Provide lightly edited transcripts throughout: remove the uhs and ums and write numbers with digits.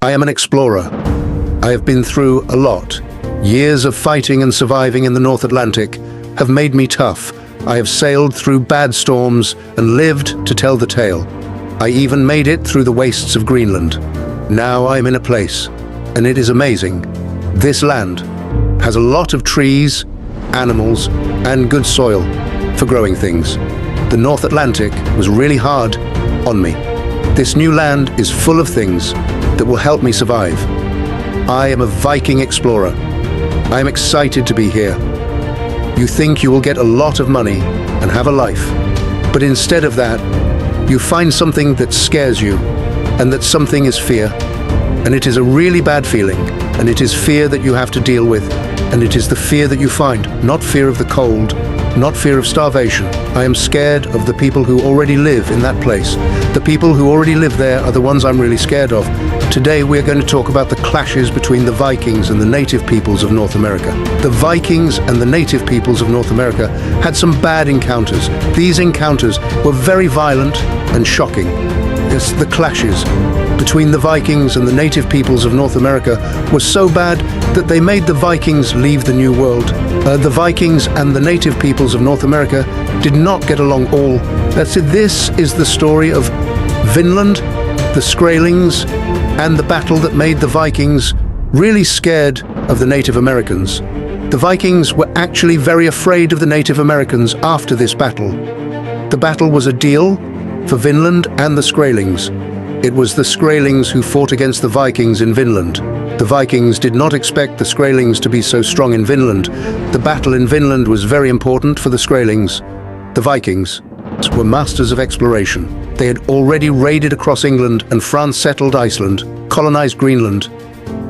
I am an explorer. I have been through a lot. Years of fighting and surviving in the North Atlantic have made me tough. I have sailed through bad storms and lived to tell the tale. I even made it through the wastes of Greenland. Now I am in a place, and it is amazing. This land has a lot of trees, animals, and good soil for growing things. The North Atlantic was really hard on me. This new land is full of things that will help me survive. I am a Viking explorer. I am excited to be here. You think you will get a lot of money and have a life, but instead of that, you find something that scares you, and that something is fear. And it is a really bad feeling, and it is fear that you have to deal with, and it is the fear that you find, not fear of the cold, not fear of starvation. I am scared of the people who already live in that place. The people who already live there are the ones I'm really scared of. Today we're going to talk about the clashes between the Vikings and the native peoples of North America. The Vikings and the native peoples of North America had some bad encounters. These encounters were very violent and shocking. Yes, the clashes between the Vikings and the native peoples of North America were so bad that they made the Vikings leave the New World. The Vikings and the native peoples of North America did not get along all. That's it. This is the story of Vinland, the Skrælings, and the battle that made the Vikings really scared of the Native Americans. The Vikings were actually very afraid of the Native Americans after this battle. The battle was a deal for Vinland and the Skrælings. It was the Skrælings who fought against the Vikings in Vinland. The Vikings did not expect the Skrælings to be so strong in Vinland. The battle in Vinland was very important for the Skrælings. The Vikings were masters of exploration. They had already raided across England, and France settled Iceland, colonized Greenland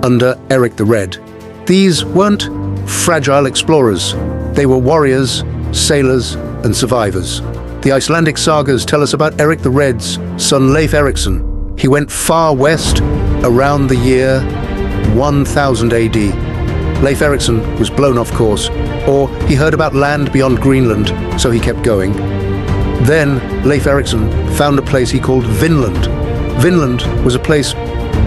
under Eric the Red. These weren't fragile explorers. They were warriors, sailors, and survivors. The Icelandic sagas tell us about Eric the Red's son Leif Erikson. He went far west around the year 1000 AD. Leif Erikson was blown off course, or he heard about land beyond Greenland, so he kept going. Then Leif Erikson found a place he called Vinland. Vinland was a place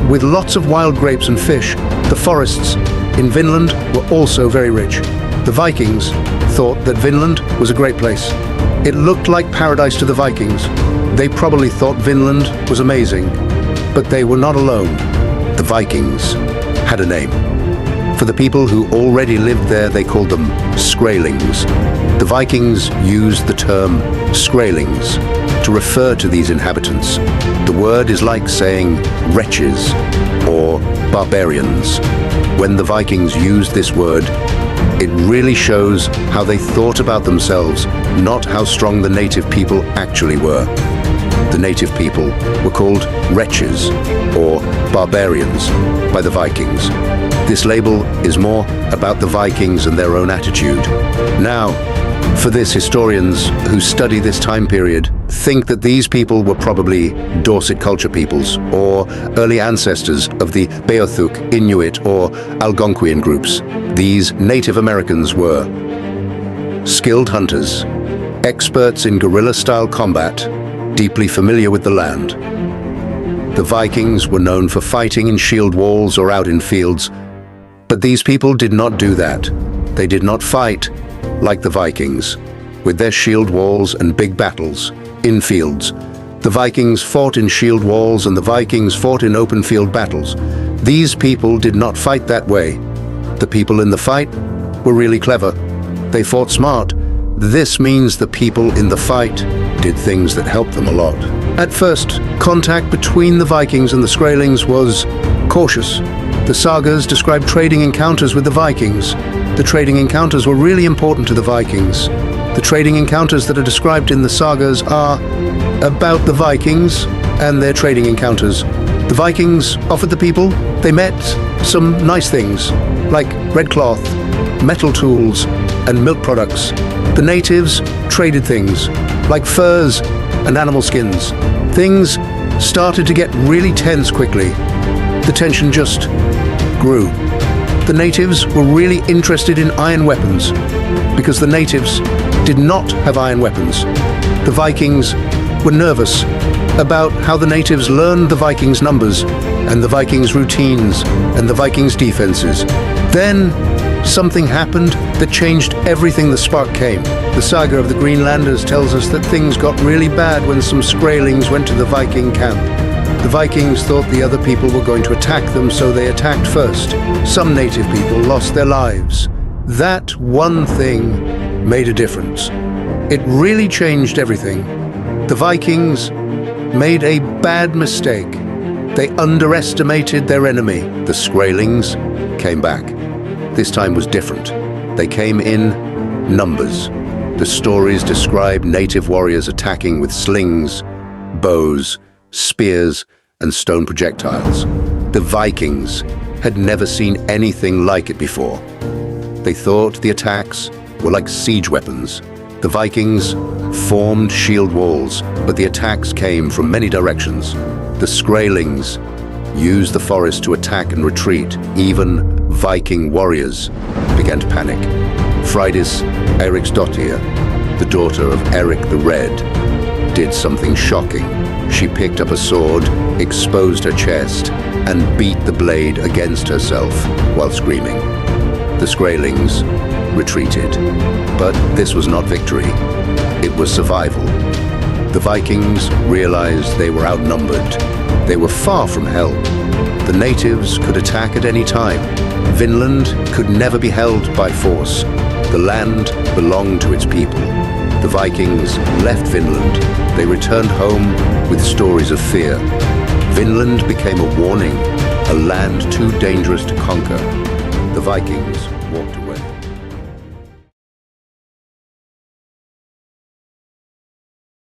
with lots of wild grapes and fish. The forests in Vinland were also very rich. The Vikings thought that Vinland was a great place. It looked like paradise to the Vikings. They probably thought Vinland was amazing, but they were not alone. The Vikings had a name. For the people who already lived there, they called them Skrælings. The Vikings used the term Skrælings to refer to these inhabitants. The word is like saying wretches or barbarians. When the Vikings used this word, it really shows how they thought about themselves, not how strong the native people actually were. The native people were called wretches or barbarians by the Vikings. This label is more about the Vikings and their own attitude. Now, for this, historians who study this time period think that these people were probably Dorset culture peoples or early ancestors of the Beothuk, Inuit, or Algonquian groups. These Native Americans were skilled hunters, experts in guerrilla-style combat, deeply familiar with the land. The Vikings were known for fighting in shield walls or out in fields, but these people did not do that. They did not fight like the Vikings, with their shield walls and big battles in fields. The Vikings fought in shield walls and the Vikings fought in open field battles. These people did not fight that way. The people in the fight were really clever. They fought smart. This means the people in the fight did things that helped them a lot. At first, contact between the Vikings and the Skrælings was cautious. The sagas describe trading encounters with the Vikings. The trading encounters were really important to the Vikings. The trading encounters that are described in the sagas are about the Vikings and their trading encounters. The Vikings offered the people they met some nice things, like red cloth, metal tools, and milk products. The natives traded things, like furs and animal skins. Things started to get really tense quickly. The tension just grew. The natives were really interested in iron weapons, because the natives did not have iron weapons. The Vikings were nervous about how the natives learned the Vikings' numbers. and the Vikings' routines, and the Vikings' defenses. Then, something happened that changed everything. The spark came. The saga of the Greenlanders tells us that things got really bad when some Skrælings went to the Viking camp. The Vikings thought the other people were going to attack them, so they attacked first. Some native people lost their lives. That one thing made a difference. It really changed everything. The Vikings made a bad mistake. They underestimated their enemy. The Skrælings came back. This time was different. They came in numbers. The stories describe native warriors attacking with slings, bows, spears, and stone projectiles. The Vikings had never seen anything like it before. They thought the attacks were like siege weapons. The Vikings formed shield walls, but the attacks came from many directions. The Skrælings used the forest to attack and retreat. Even Viking warriors began to panic. Freydis Eriksdottir, the daughter of Eric the Red, did something shocking. She picked up a sword, exposed her chest, and beat the blade against herself while screaming. The Skrælings retreated. But this was not victory. It was survival. The Vikings realized they were outnumbered. They were far from help. The natives could attack at any time. Vinland could never be held by force. The land belonged to its people. The Vikings left Vinland. They returned home with stories of fear. Vinland became a warning, a land too dangerous to conquer. The Vikings walked away.